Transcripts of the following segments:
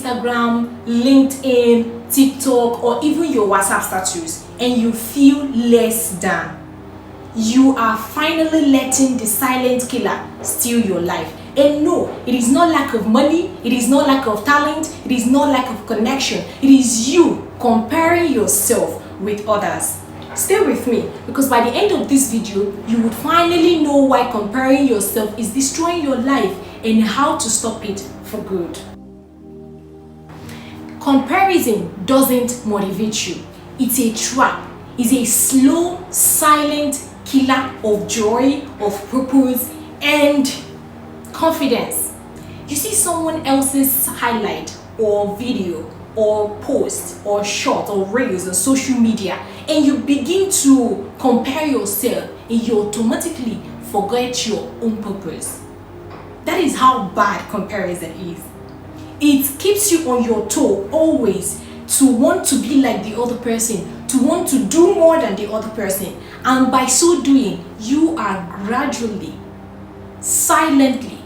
Instagram, LinkedIn, TikTok, or even your WhatsApp status, and you feel less than, you are finally letting the silent killer steal your life. And no, it is not lack of money, it is not lack of talent, it is not lack of connection. It is you comparing yourself with others. Stay with me, because by the end of this video, you would finally know why comparing yourself is destroying your life and how to stop it for good. Comparison doesn't motivate you. It's a trap. It's a slow, silent killer of joy, of purpose, and confidence. You see someone else's highlight or video or post or short or reels on social media, and you begin to compare yourself, and you automatically forget your own purpose. That is how bad comparison is. It keeps you on your toe always to want to be like the other person, to want to do more than the other person, and by so doing, you are gradually, silently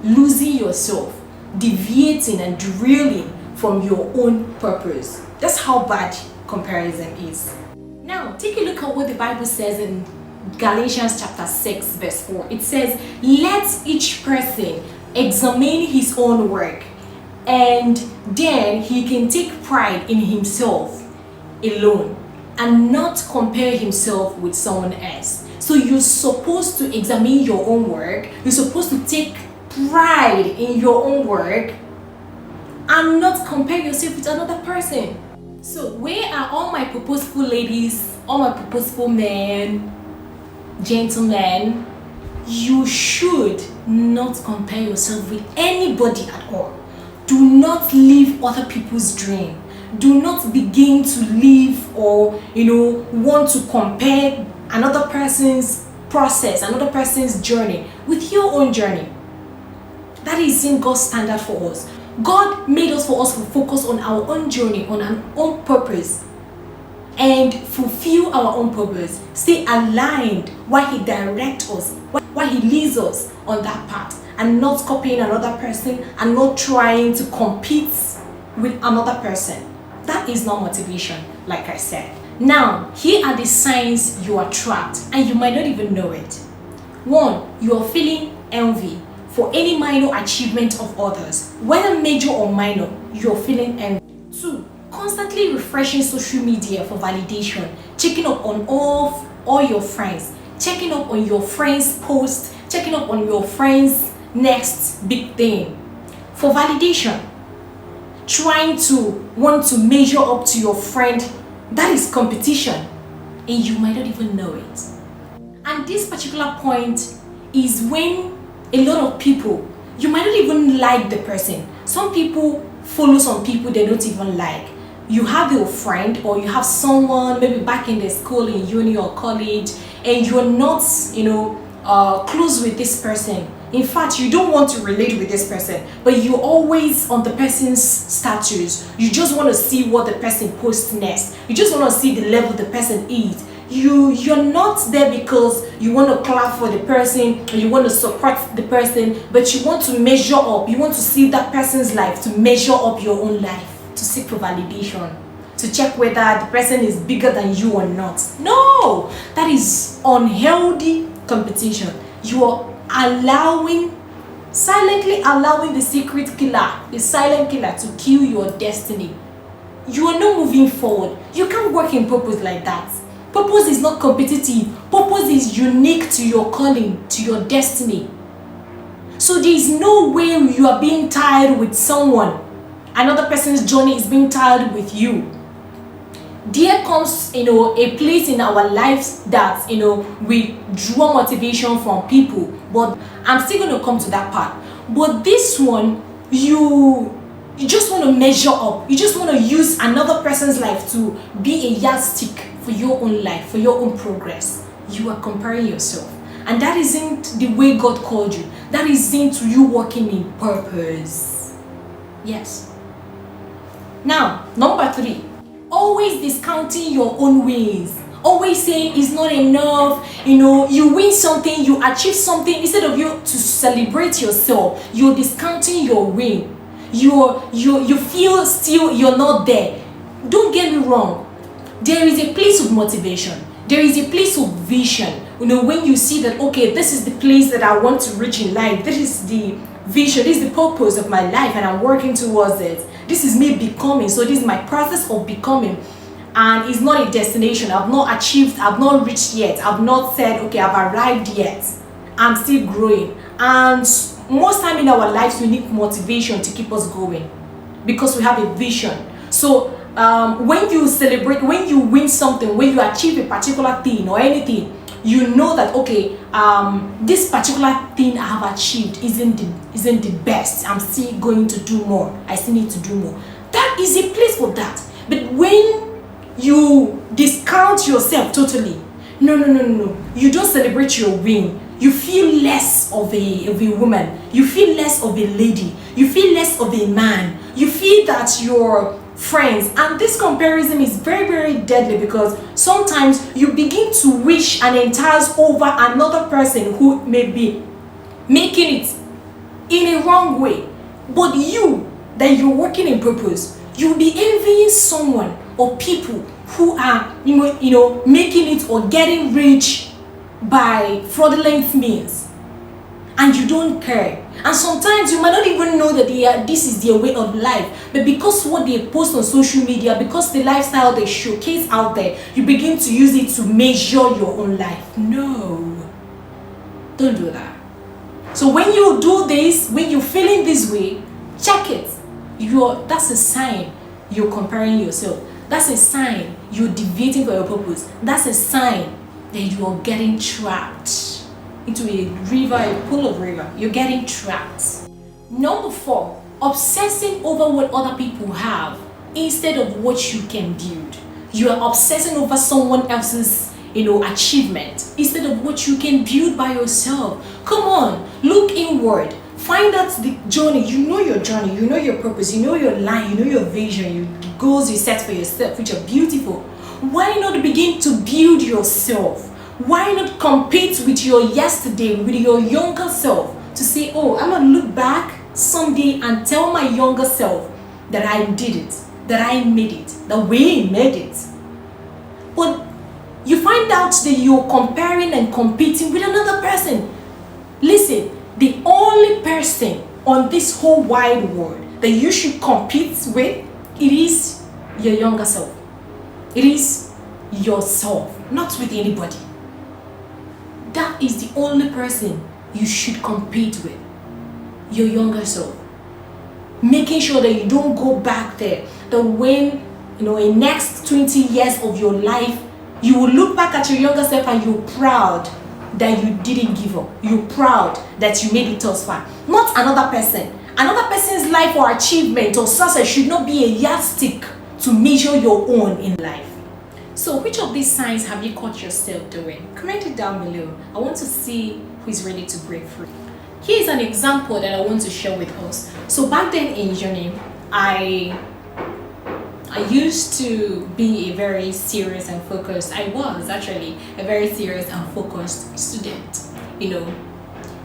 losing yourself, deviating and derailing from your own purpose. That's how bad comparison is. Now, take a look at what the Bible says in Galatians chapter 6 verse 4. It says, let each person examine his own work, and then he can take pride in himself alone and not compare himself with someone else. So you're supposed to examine your own work, you're supposed to take pride in your own work and not compare yourself with another person. So where are all my purposeful ladies, all my purposeful men, gentlemen? You should not compare yourself with anybody at all. Do not live other people's dream. Do not begin to live or want to compare another person's process, another person's journey with your own journey. That isn't God's standard for us. God made us for us to focus on our own journey, on our own purpose, and fulfill our own purpose. Stay aligned while He directs us, while He leads us on that path, and not copying another person and not trying to compete with another person. That is not motivation, like I said. Now, here are the signs you are trapped and you might not even know it. 1, you are feeling envy for any minor achievement of others. Whether major or minor, you're feeling envy. 2, constantly refreshing social media for validation, checking up on all your friends, checking up on your friends' posts, checking up on your friends' next big thing for validation. Trying to want to measure up to your friend. That is competition, and you might not even know it. And this particular point is when a lot of people, you might not even like the person. Some people follow some people they don't even like. You have your friend, or you have someone maybe back in the school, in uni or college, and you're not close with this person. In fact, you don't want to relate with this person, but you're always on the person's status. You just want to see what the person posts next. You just want to see the level the person is. You're not there because you want to clap for the person or you want to support the person, but you want to measure up. You want to see that person's life to measure up your own life, to seek for validation, to check whether the person is bigger than you or not. No, that is unhealthy competition. You are silently allowing the secret killer, the silent killer, to kill your destiny. You are not moving forward. You can't work in purpose like that. Purpose is not competitive. Purpose is unique to your calling, to your destiny. So there is no way you are being tied with someone. Another person's journey is being tied with you. There comes a place in our lives that we draw motivation from people, but I'm still going to come to that part. But this one, you just want to measure up. You just want to use another person's life to be a yardstick for your own life, for your own progress. You are comparing yourself, and that isn't the way God called you. That isn't you working in purpose. Yes. Now, number 3. Always discounting your own wins. Always saying it's not enough. You win something, you achieve something. Instead of you to celebrate yourself, you're discounting your win. you feel still you're not there. Don't get me wrong. There is a place of motivation. There is a place of vision. When you see that, okay, this is the place that I want to reach in life. This is the vision. This is the purpose of my life, and I'm working towards it. This is me becoming. So this is my process of becoming. And it's not a destination. I've not achieved. I've not reached yet. I've not said, okay, I've arrived yet. I'm still growing. And most time in our lives, we need motivation to keep us going because we have a vision. So when you celebrate, when you win something, when you achieve a particular thing or anything, you know that, okay, this particular thing I have achieved isn't the best. I'm still going to do more. I still need to do more. That is a place for that. But when you discount yourself totally, no, you don't celebrate your win. You feel less of a woman. You feel less of a lady. You feel less of a man. You feel that your friends, and this comparison is very, very deadly, because sometimes you begin to wish and entice over another person who may be making it in a wrong way, but that you're working in purpose, you'll be envying someone or people who are making it or getting rich by fraudulent means, and you don't care. And sometimes you might not even know that this is their way of life, but because what they post on social media, because the lifestyle they showcase out there, you begin to use it to measure your own life. No, don't do that. So when you do this, when you're feeling this way, check it. That's a sign you're comparing yourself. That's a sign you're deviating for your purpose. That's a sign that you are getting trapped into a river, a pool of river. You're getting trapped. Number 4, obsessing over what other people have instead of what you can build. You are obsessing over someone else's achievement instead of what you can build by yourself. Come on, look inward. Find out the journey. You know your journey, you know your purpose, you know your line, you know your vision, your goals you set for yourself, which are beautiful. Why not begin to build yourself? Why not compete with your yesterday, with your younger self, to say, oh, I'm going to look back someday and tell my younger self that I did it, that I made it, that we made it. But you find out that you're comparing and competing with another person. Listen, the only person on this whole wide world that you should compete with, it is your younger self. It is yourself, not with anybody. That is the only person you should compete with, your younger self. Making sure that you don't go back there, that when in next 20 years of your life, you will look back at your younger self and you're proud that you didn't give up. You're proud that you made it thus far. Not another person. Another person's life or achievement or success should not be a yardstick to measure your own in life. So which of these signs have you caught yourself doing? Comment it down below. I want to see who is ready to break free. Here's an example that I want to share with us. So back then in uni, I used to be a very serious and focused, I was actually a very serious and focused student,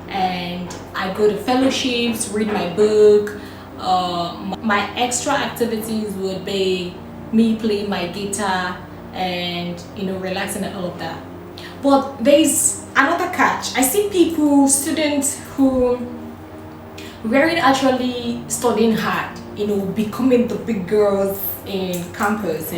and I go to fellowships, read my book. My extra activities would be me playing my guitar and relaxing and all of that. But there's another catch. I see students who weren't actually studying hard, becoming the big girls in campus,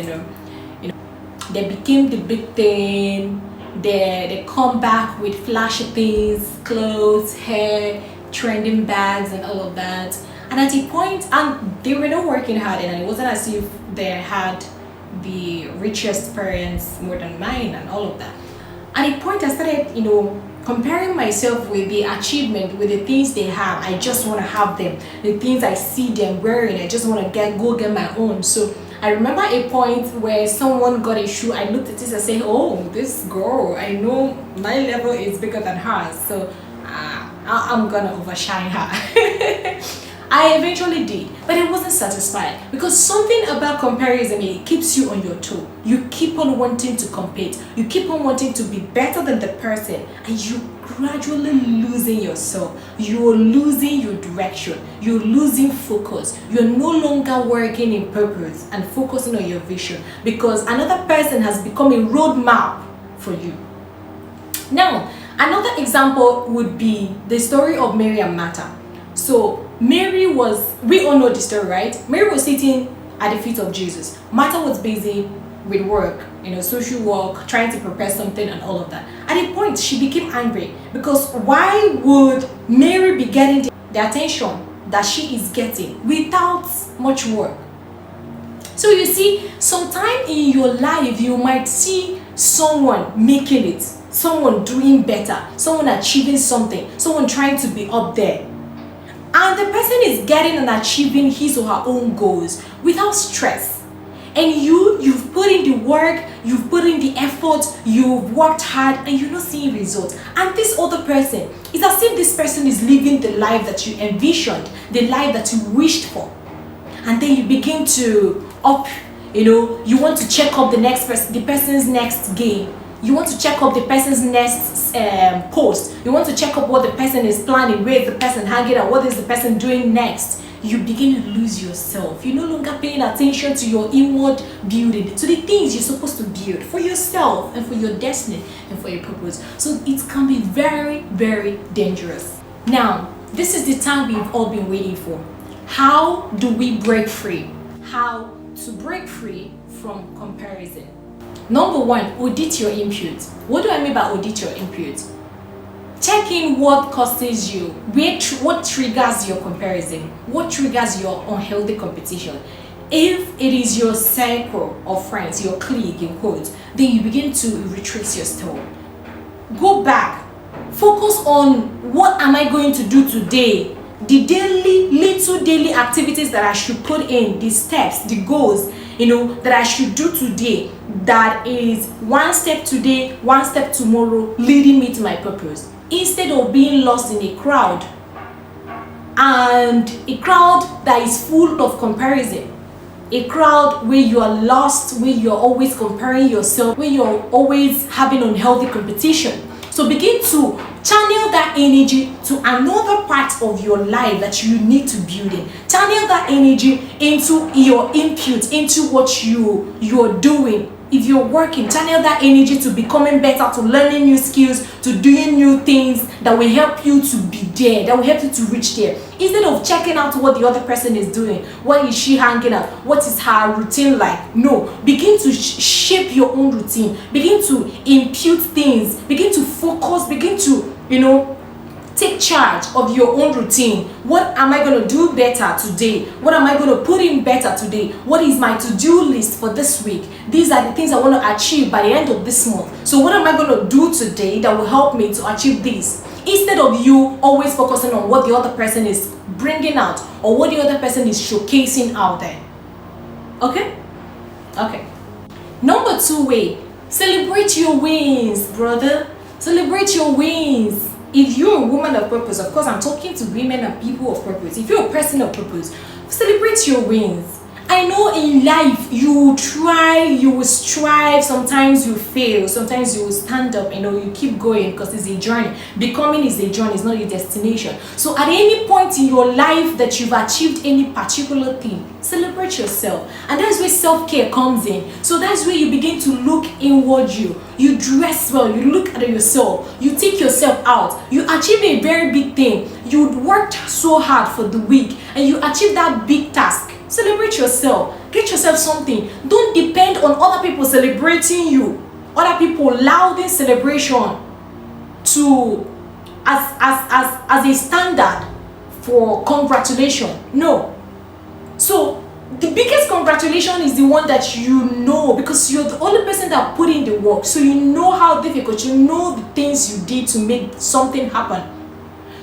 they became the big thing. They come back with flashy things, clothes, hair, trending bags and all of that. And at a point, and they were not working hard, and it wasn't as if they had the richest parents more than mine and all of that. At a point, I started, comparing myself with the achievement, with the things they have. I just want to have them. The things I see them wearing, I just want to go get my own. So I remember a point where someone got a shoe. I looked at it and said, oh, this girl, I know my level is bigger than hers, so I'm gonna overshine her. I eventually did, but I wasn't satisfied, because something about comparison, it keeps you on your toe. You keep on wanting to compete. You keep on wanting to be better than the person, and you gradually losing yourself. You're losing your direction. You're losing focus. You're no longer working in purpose and focusing on your vision because another person has become a roadmap for you. Now, another example would be the story of Mary and Martha. So Mary was, we all know the story, right? Mary was sitting at the feet of Jesus. Martha was busy with work, social work, trying to prepare something and all of that. At a point, she became angry because why would Mary be getting the attention that she is getting without much work? So you see, sometime in your life, you might see someone making it, someone doing better, someone achieving something, someone trying to be up there. And the person is getting and achieving his or her own goals without stress. And you've put in the work, you've put in the effort, you've worked hard, and you're not seeing results. And this other person, it's as if this person is living the life that you envisioned, the life that you wished for. And then you begin to you want to check up the person's next game. You want to check up the person's next post. You want to check up what the person is planning, where is the person hanging out, what is the person doing next. You begin to lose yourself. You're no longer paying attention to your inward building, to the things you're supposed to build for yourself and for your destiny and for your purpose. So it can be very, very dangerous. Now, this is the time we've all been waiting for. How do we break free? How to break free from comparison? Number one, audit your input. What do I mean by audit your input? Check in what causes you, what triggers your comparison, what triggers your unhealthy competition. If it is your circle of friends, your clique in quotes, then you begin to retrace your steps. Go back, focus on what am I going to do today, the little daily activities that I should put in, the steps, the goals, that I should do today, that is one step today, one step tomorrow, leading me to my purpose. Instead of being lost in a crowd, and a crowd that is full of comparison, a crowd where you are lost, where you're always comparing yourself, where you're always having unhealthy competition. So begin to channel that energy to another part of your life that you need to build in. Channel that energy into your input, into what you're doing. If you're working, channel that energy to becoming better, to learning new skills, to doing new things that will help you to be there, that will help you to reach there. Instead of checking out what the other person is doing, what is she hanging out, what is her routine like. No, begin to shape your own routine. Begin to impute things. Begin to focus. Begin to, take charge of your own routine. What am I going to do better today? What am I going to put in better today? What is my to-do list for this week? These are the things I want to achieve by the end of this month. So what am I going to do today that will help me to achieve this? Instead of you always focusing on what the other person is bringing out or what the other person is showcasing out there. Okay? Okay. Number 2 way, celebrate your wins, brother. Celebrate your wins. If you're a woman of purpose, of course I'm talking to women and people of purpose. If you're a person of purpose, celebrate your wins. I know in life you will try, you will strive, sometimes you fail, sometimes you will stand up, you keep going because it's a journey. Becoming is a journey, it's not a destination. So at any point in your life that you've achieved any particular thing, celebrate yourself. And that's where self-care comes in. So that's where you begin to look inward you dress well, you look at yourself, you take yourself out, you achieve a very big thing, you worked so hard for the week and you achieve that big task. Celebrate yourself. Get yourself something. Don't depend on other people celebrating you. Other people lauding celebration to as a standard for congratulation. No. So the biggest congratulation is the one that because you're the only person that put in the work. So you know how difficult, you know the things you did to make something happen.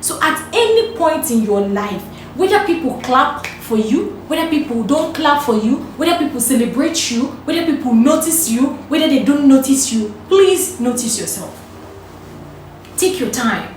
So at any point in your life, whether people clap for you, whether people don't clap for you, whether people celebrate you, whether people notice you, whether they don't notice you, please notice yourself. Take your time.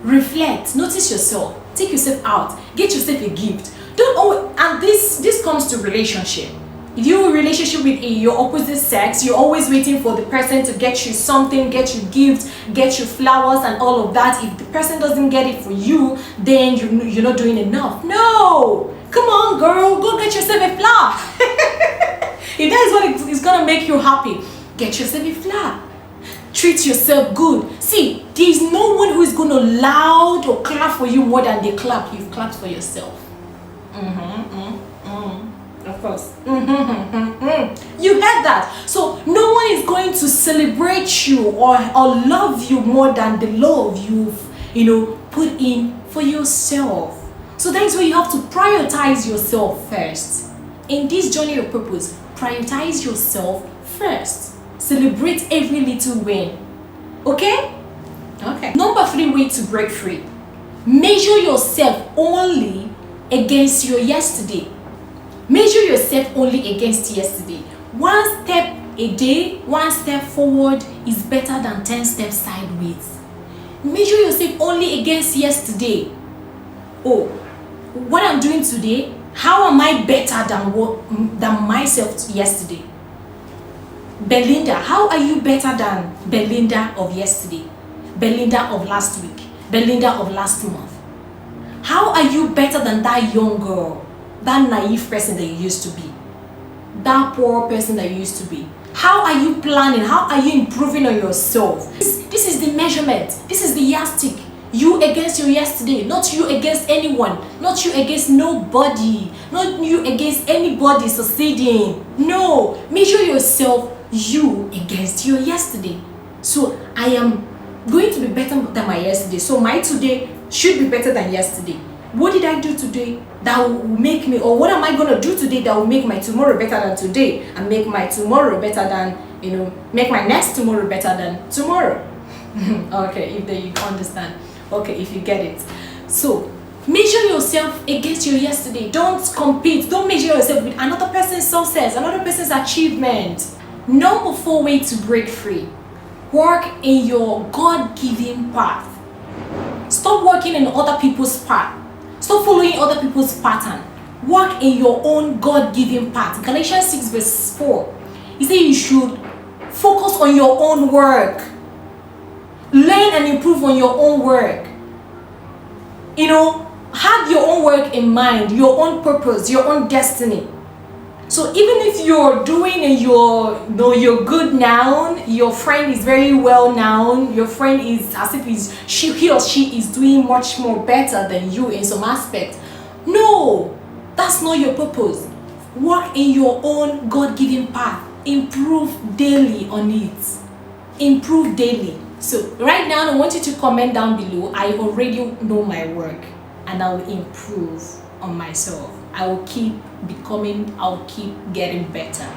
Reflect. Notice yourself. Take yourself out. Get yourself a gift. Don't always, and this comes to relationship. If you're in a relationship with your opposite sex, you're always waiting for the person to get you something, get you gifts, get you flowers and all of that. If the person doesn't get it for you, then you're not doing enough. No! Come on, girl, go get yourself a flower. If that is what is going to make you happy, get yourself a flower. Treat yourself good. See, there's no one who is going to loud or clap for you more than they clap. You've clapped for yourself. Of course. You heard that. So no one is going to celebrate you or love you more than the love you've put in for yourself. So that is where you have to prioritize yourself first. In this journey of purpose, prioritize yourself first. Celebrate every little win. Okay? Okay. Number 3 way to break free. Measure yourself only against your yesterday. Measure yourself only against yesterday. 1 step a day, 1 step forward is better than 10 steps sideways. Measure yourself only against yesterday. Oh, what I'm doing today, how am I better than myself yesterday? Belinda, how are you better than Belinda of yesterday? Belinda of last week? Belinda of last month? How are you better than that young girl? That naive person that you used to be, that poor person that you used to be? How are you planning? How are you improving on yourself? This is the measurement. This is the yardstick. You against your yesterday, not you against anyone, not you against nobody, not you against anybody succeeding. No, measure yourself you against your yesterday. So I am going to be better than my yesterday. So my today should be better than yesterday. What did I do today that will make me, or what am I going to do today that will make my tomorrow better than today, and make my tomorrow better than, make my next tomorrow better than tomorrow? Okay, if you understand. Okay, if you get it. So measure yourself against your yesterday. Don't compete. Don't measure yourself with another person's success, another person's achievement. Number 4 way to break free. Work in your God-given path. Stop working in other people's path. Stop following other people's pattern. Work in your own God-given path. Galatians 6 verse 4. He said you should focus on your own work. Learn and improve on your own work. Have your own work in mind, your own purpose, your own destiny. So even if you're doing and you're good now, your friend is very well known, your friend is as if he or she is doing much more better than you in some aspect. No, that's not your purpose. Work in your own God-given path. Improve daily on it. Improve daily. So right now I want you to comment down below. I already know my work and I will improve on myself. I will keep becoming, I'll keep getting better.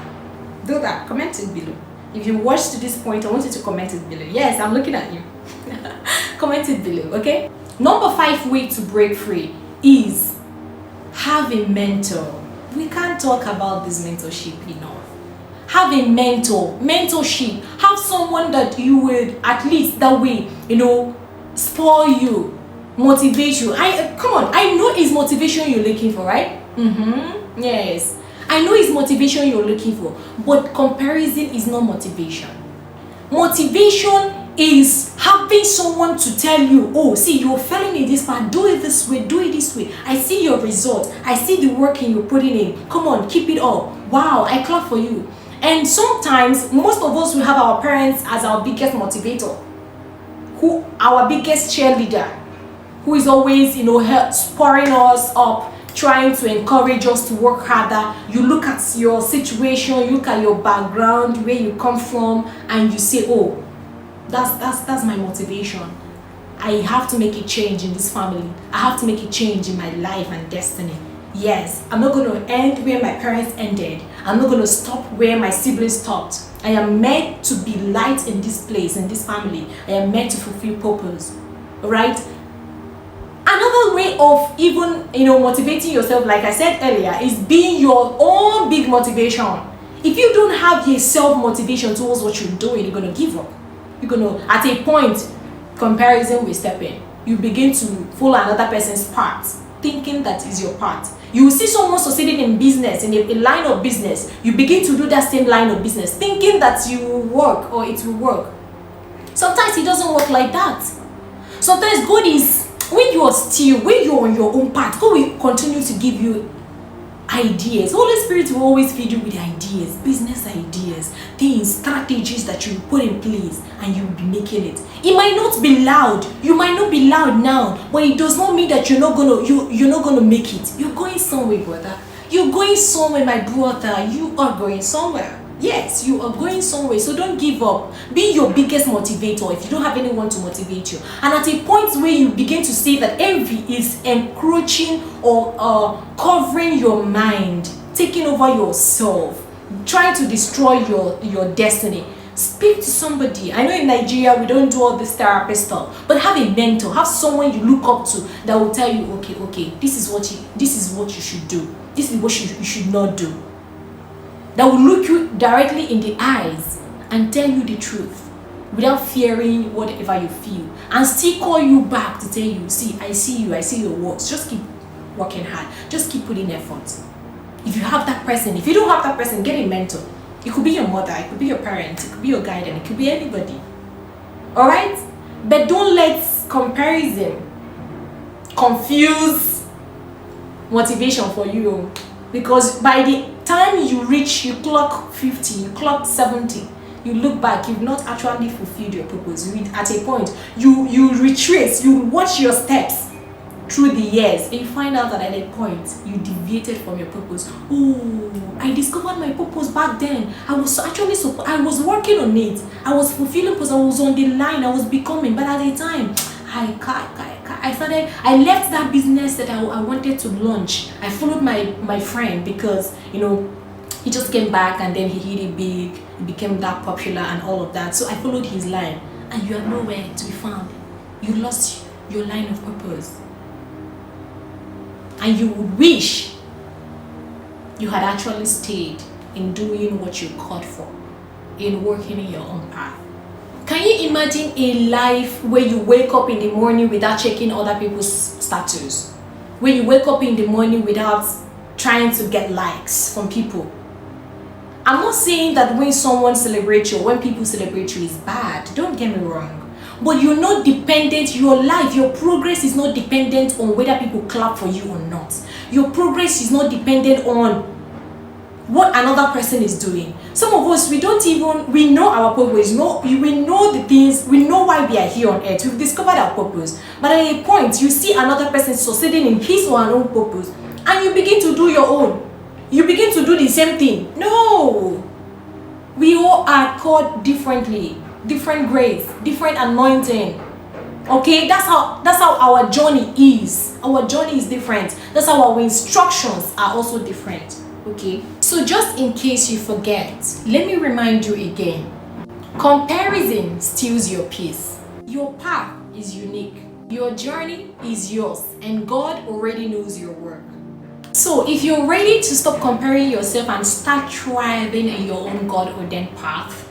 Do that. Comment it below. If you watched to this point, I want you to comment it below. Yes, I'm looking at you. Comment it below, okay? Number 5 way to break free is have a mentor. We can't talk about this mentorship enough. Have a mentor, mentorship. Have someone that you would at least that way, spoil you, motivate you. Come on, I know it's motivation you're looking for, right? Yes, I know it's motivation you're looking for, but comparison is not motivation. Motivation is having someone to tell you, oh, see, you're failing in this part, do it this way, do it this way. I see your results, I see the work you're putting in. Come on, keep it up. Wow, I clap for you. And sometimes most of us will have our parents as our biggest motivator, our biggest cheerleader, who is always spurring us up, trying to encourage us to work harder. You look at your situation, you look at your background, where you come from, and you say, oh, that's my motivation. I have to make a change in this family. I have to make a change in my life and destiny. Yes, I'm not going to end where my parents ended. I'm not going to stop where my siblings stopped. I am meant to be light in this place, in this family. I am meant to fulfill purpose. Right? Another way of even, motivating yourself, like I said earlier, is being your own big motivation. If you don't have a self-motivation towards what you're doing, you're going to give up. You're going to, at a point, comparison will step in. You begin to follow another person's path, thinking that is your path. You will see someone succeeding in business, in a line of business. You begin to do that same line of business, thinking that you will work or it will work. Sometimes it doesn't work like that. Sometimes God is, when you are still, when you're on your own path, God will continue to give you ideas. Holy Spirit will always feed you with ideas, business ideas, things, strategies that you put in place, and you will be making it. It might not be loud. You might not be loud now, but it does not mean that you're not gonna make it. You're going somewhere, brother. You're going somewhere, my brother. You are going somewhere. Yes, you are going somewhere. So don't give up. Be your biggest motivator if you don't have anyone to motivate you. And at a point where you begin to see that envy is encroaching or covering your mind, taking over yourself, trying to destroy your destiny, speak to somebody. I know in Nigeria we don't do all this therapy stuff, but have a mentor, have someone you look up to that will tell you, okay, this is what you should do. This is what you should not do. That will look you directly in the eyes and tell you the truth without fearing whatever you feel, and still call you back to tell you, see, I see your works. Just keep working hard. Just keep putting effort. If you have that person, if you don't have that person, get a mentor. It could be your mother, it could be your parents, it could be your guardian, it could be anybody. Alright? But don't let comparison confuse motivation for you. Because by the time you clock 50, you clock 70, you look back, you've not actually fulfilled your purpose. At a point, you retrace, you watch your steps through the years, and you find out that at a point, you deviated from your purpose. Oh, I discovered my purpose back then. I was working on it. I was fulfilling because I was on the line, I was becoming, but at the time, I left that business that I wanted to launch. I followed my friend because, he just came back and then he hit it big, he became that popular and all of that. So I followed his line, and you are nowhere to be found. You lost your line of purpose. And you would wish you had actually stayed in doing what you're called for, in working in your own path. Can you imagine a life where you wake up in the morning without checking other people's status? Where you wake up in the morning without trying to get likes from people? I'm not saying that when someone celebrates you or when people celebrate you is bad. Don't get me wrong. But you're not dependent, your life, your progress is not dependent on whether people clap for you or not. Your progress is not dependent on what another person is doing. Some of us, we know our purpose, we know the things, we know why we are here on earth, we've discovered our purpose. But at a point, you see another person succeeding in his or her own purpose, and you begin to do your own. You begin to do the same thing. No! We all are called differently, different grace, different anointing. Okay, that's how our journey is. Our journey is different. That's how our instructions are also different. Okay, so just in case you forget, let me remind you again. Comparison steals your peace. Your path is unique. Your journey is yours, and God already knows your work. So if you're ready to stop comparing yourself and start thriving in your own God-ordained path,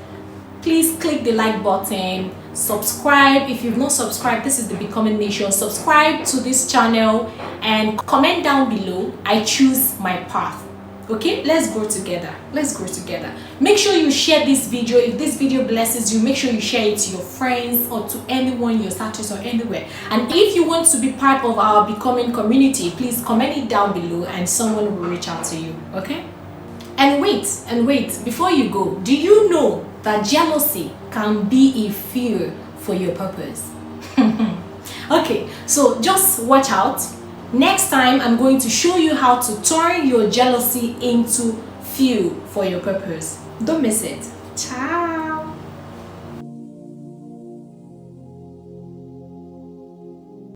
please click the like button, subscribe. If you've not subscribed, this is the Becoming Nation. Subscribe to this channel and comment down below, I choose my path. Okay, let's grow together. Let's grow together. Make sure you share this video. If this video blesses you, make sure you share it to your friends or to anyone in your status or anywhere. And if you want to be part of our Becoming community, please comment it down below and someone will reach out to you. Okay? And wait, before you go, do you know that jealousy can be a fuel for your purpose? Okay, so just watch out. Next time, I'm going to show you how to turn your jealousy into fuel for your purpose. Don't miss it. Ciao.